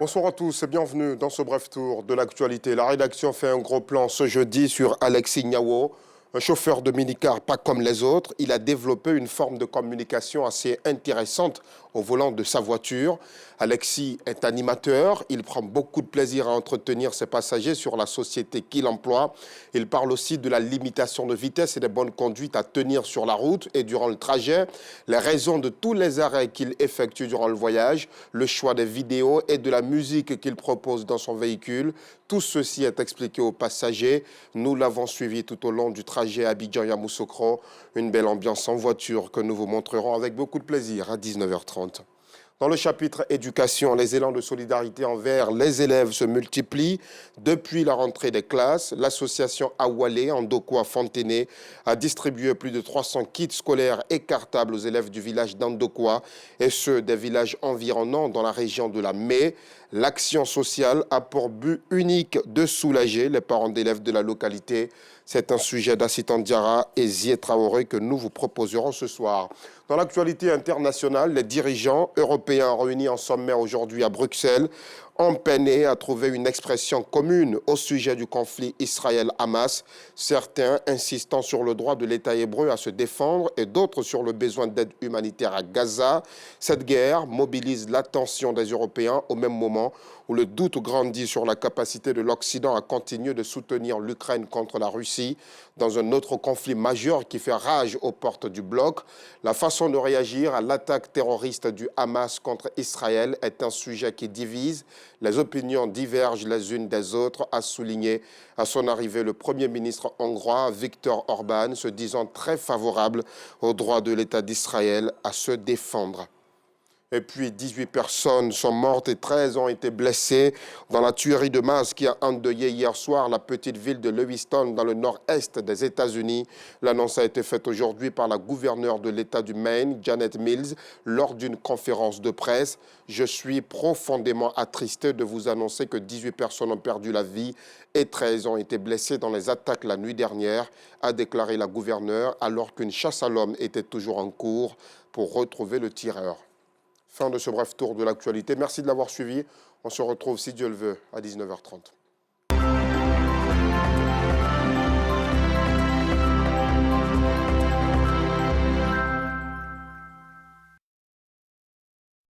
Bonsoir à tous et bienvenue dans ce bref tour de l'actualité. La rédaction fait un gros plan ce jeudi sur Alexis Niawo, un chauffeur de minicar pas comme les autres. Il a développé une forme de communication assez intéressante au volant de sa voiture. Alexis est animateur, il prend beaucoup de plaisir à entretenir ses passagers sur la société qu'il emploie. Il parle aussi de la limitation de vitesse et des bonnes conduites à tenir sur la route et durant le trajet, les raisons de tous les arrêts qu'il effectue durant le voyage, le choix des vidéos et de la musique qu'il propose dans son véhicule. Tout ceci est expliqué aux passagers. Nous l'avons suivi tout au long du trajet Abidjan-Yamoussoukro. Une belle ambiance en voiture que nous vous montrerons avec beaucoup de plaisir à 19h30. Dans le chapitre éducation, les élans de solidarité envers les élèves se multiplient. Depuis la rentrée des classes, l'association Awalé en Ndokwa Fontené a distribué plus de 300 kits scolaires et cartables aux élèves du village d'Andokwa et ceux des villages environnants dans la région de la Mé. L'action sociale a pour but unique de soulager les parents d'élèves de la localité. C'est un sujet d'Assitan Diarra et Zié Traoré que nous vous proposerons ce soir. Dans l'actualité internationale, les dirigeants européens réunis en sommet aujourd'hui à Bruxelles ont peiné à trouver une expression commune au sujet du conflit Israël-Hamas, certains insistant sur le droit de l'État hébreu à se défendre et d'autres sur le besoin d'aide humanitaire à Gaza. Cette guerre mobilise l'attention des Européens au même moment où le doute grandit sur la capacité de l'Occident à continuer de soutenir l'Ukraine contre la Russie dans un autre conflit majeur qui fait rage aux portes du bloc. La façon de réagir à l'attaque terroriste du Hamas contre Israël est un sujet qui divise. Les opinions divergent les unes des autres, a souligné à son arrivée le Premier ministre hongrois Viktor Orban, se disant très favorable au droit de l'État d'Israël à se défendre. Et puis 18 personnes sont mortes et 13 ont été blessées dans la tuerie de masse qui a endeuillé hier soir la petite ville de Lewiston dans le nord-est des États-Unis. L'annonce a été faite aujourd'hui par la gouverneure de l'État du Maine, Janet Mills, lors d'une conférence de presse. Je suis profondément attristé de vous annoncer que 18 personnes ont perdu la vie et 13 ont été blessées dans les attaques la nuit dernière, a déclaré la gouverneure, alors qu'une chasse à l'homme était toujours en cours pour retrouver le tireur. Fin de ce bref tour de l'actualité. Merci de l'avoir suivi. On se retrouve, si Dieu le veut, à 19h30.